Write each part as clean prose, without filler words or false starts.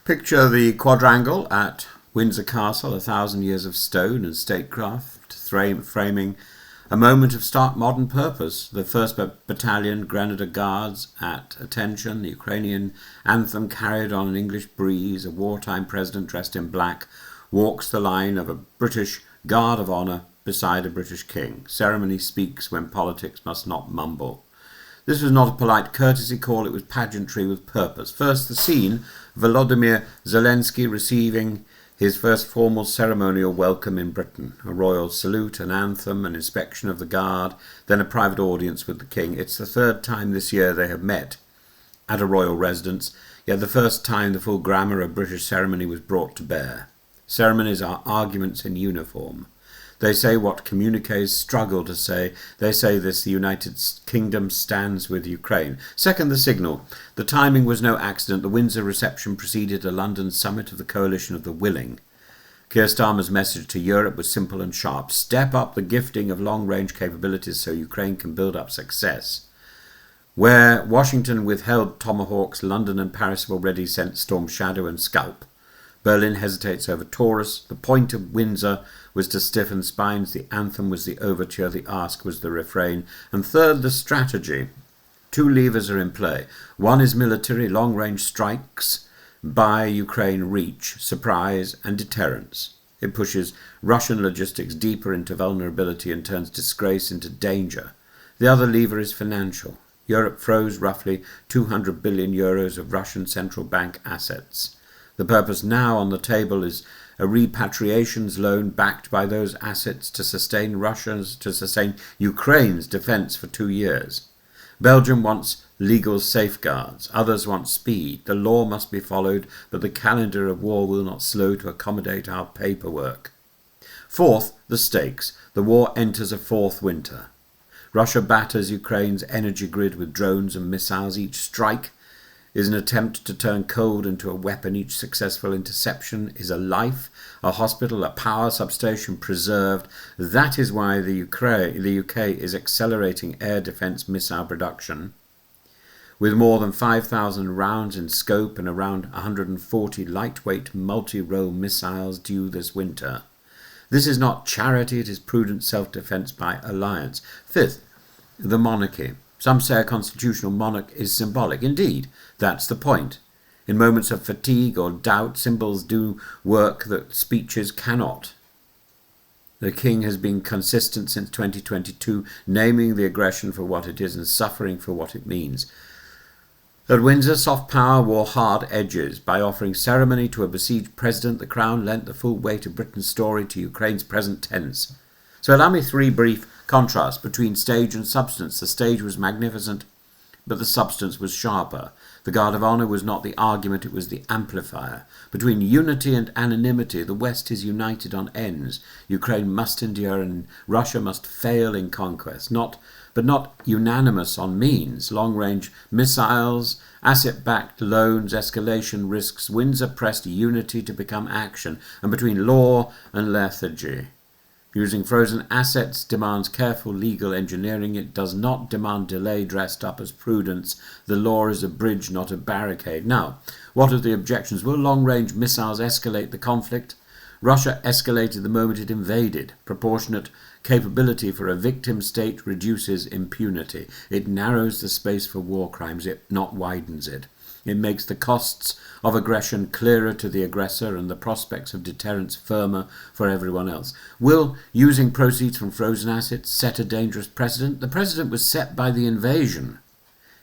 Picture the quadrangle at Windsor Castle, 1,000 years of stone and statecraft, framing a moment of stark modern purpose. The 1st Battalion Grenadier Guards at attention, the Ukrainian anthem carried on an English breeze, a wartime president dressed in black walks the line of a British guard of honour beside a British king. Ceremony speaks when politics must not mumble. This was not a polite courtesy call, it was pageantry with purpose. First, the scene, Volodymyr Zelenskyy receiving his first formal ceremonial welcome in Britain. A royal salute, an anthem, an inspection of the guard, then a private audience with the king. It's the 3rd time this year they have met at a royal residence, yet the first time the full grammar of British ceremony was brought to bear. Ceremonies are arguments in uniform. They say what communiques struggle to say. They say this: the United Kingdom stands with Ukraine. Second, the signal. The timing was no accident. The Windsor reception preceded a London summit of the Coalition of the Willing. Keir Starmer's message to Europe was simple and sharp. Step up the gifting of long-range capabilities so Ukraine can build up success. Where Washington withheld tomahawks, London and Paris have already sent Storm Shadow and Scalp. Berlin hesitates over Taurus. The point of Windsor was to stiffen spines. The anthem was the overture. The ask was the refrain. And third, the strategy. 2 levers are in play. One is military, long-range strikes by Ukraine reach, surprise and deterrence. It pushes Russian logistics deeper into vulnerability and turns disgrace into danger. The other lever is financial. Europe froze roughly 200 billion euros of Russian central bank assets. The purpose now on the table is a repatriations loan backed by those assets to sustain Ukraine's defence for 2 years. Belgium wants legal safeguards. Others want speed. The law must be followed, but the calendar of war will not slow to accommodate our paperwork. Fourth, the stakes. The war enters a 4th winter. Russia batters Ukraine's energy grid with drones and missiles. Each strike is an attempt to turn cold into a weapon. Each successful interception is a life, a hospital, a power substation preserved. That is why the UK is accelerating air defence missile production, with more than 5,000 rounds in scope and around 140 lightweight multi-role missiles due this winter. This is not charity, it is prudent self-defence by alliance. Fifth, the monarchy. Some say a constitutional monarch is symbolic. Indeed, that's the point. In moments of fatigue or doubt, symbols do work that speeches cannot. The king has been consistent since 2022, naming the aggression for what it is and suffering for what it means. At Windsor, soft power wore hard edges. By offering ceremony to a besieged president, the crown lent the full weight of Britain's story to Ukraine's present tense. So allow me 3 brief contrasts between stage and substance. The stage was magnificent, but the substance was sharper. The Guard of Honour was not the argument, it was the amplifier. Between unity and anonymity, the West is united on ends. Ukraine must endure and Russia must fail in conquest, but not unanimous on means. Long-range missiles, asset-backed loans, escalation risks. Windsor pressed unity to become action, and between law and lethargy. Using frozen assets demands careful legal engineering. It does not demand delay dressed up as prudence. The law is a bridge, not a barricade. Now, what are the objections? Will long-range missiles escalate the conflict? Russia escalated the moment it invaded. Proportionate capability for a victim state reduces impunity. It narrows the space for war crimes, it not widens it. It makes the costs of aggression clearer to the aggressor and the prospects of deterrence firmer for everyone else. Will using proceeds from frozen assets set a dangerous precedent? The precedent was set by the invasion.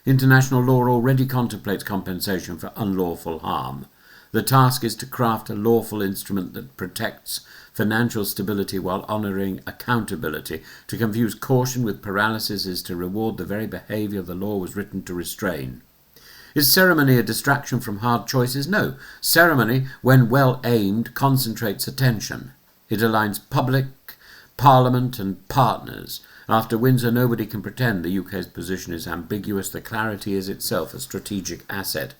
International law already contemplates compensation for unlawful harm. The task is to craft a lawful instrument that protects financial stability while honouring accountability. To confuse caution with paralysis is to reward the very behaviour the law was written to restrain. Is ceremony a distraction from hard choices? No. Ceremony, when well aimed, concentrates attention. It aligns public, Parliament and partners. After Windsor, nobody can pretend the UK's position is ambiguous. The clarity is itself a strategic asset.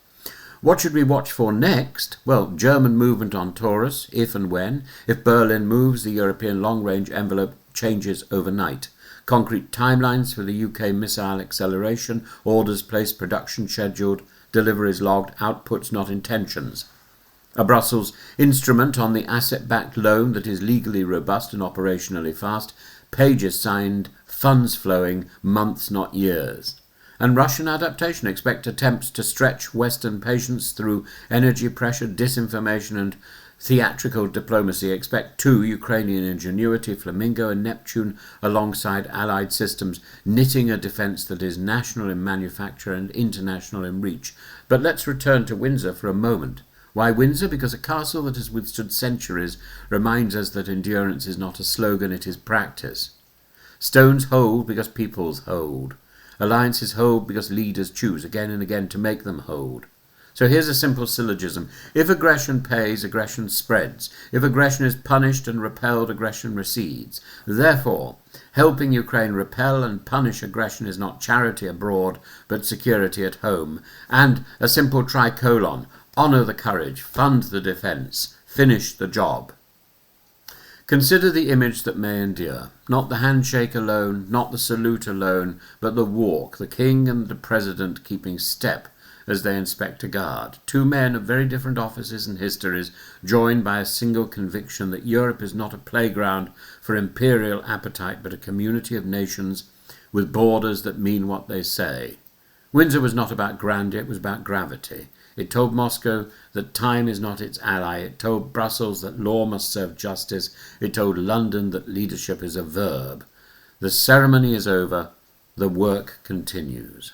What should we watch for next? Well, German movement on Taurus, if and when. If Berlin moves, the European long-range envelope changes overnight. Concrete timelines for the UK missile acceleration, orders placed, production scheduled, deliveries logged, outputs not intentions. A Brussels instrument on the asset-backed loan that is legally robust and operationally fast, pages signed, funds flowing, months not years. And Russian adaptation, expect attempts to stretch Western patience through energy pressure, disinformation and theatrical diplomacy. Expect too Ukrainian ingenuity, Flamingo and Neptune alongside allied systems, knitting a defence that is national in manufacture and international in reach. But let's return to Windsor for a moment. Why Windsor? Because a castle that has withstood centuries reminds us that endurance is not a slogan, it is practice. Stones hold because peoples hold. Alliances hold because leaders choose again and again to make them hold. So here's a simple syllogism. If aggression pays, aggression spreads. If aggression is punished and repelled, aggression recedes. Therefore, helping Ukraine repel and punish aggression is not charity abroad, but security at home. And a simple tricolon. Honour the courage, fund the defence, finish the job. Consider the image that may endure, not the handshake alone, not the salute alone, but the walk, the king and the president keeping step as they inspect a guard. Two men of very different offices and histories, joined by a single conviction that Europe is not a playground for imperial appetite, but a community of nations with borders that mean what they say. Windsor was not about grandeur, it was about gravity. It told Moscow that time is not its ally. It told Brussels that law must serve justice. It told London that leadership is a verb. The ceremony is over. The work continues.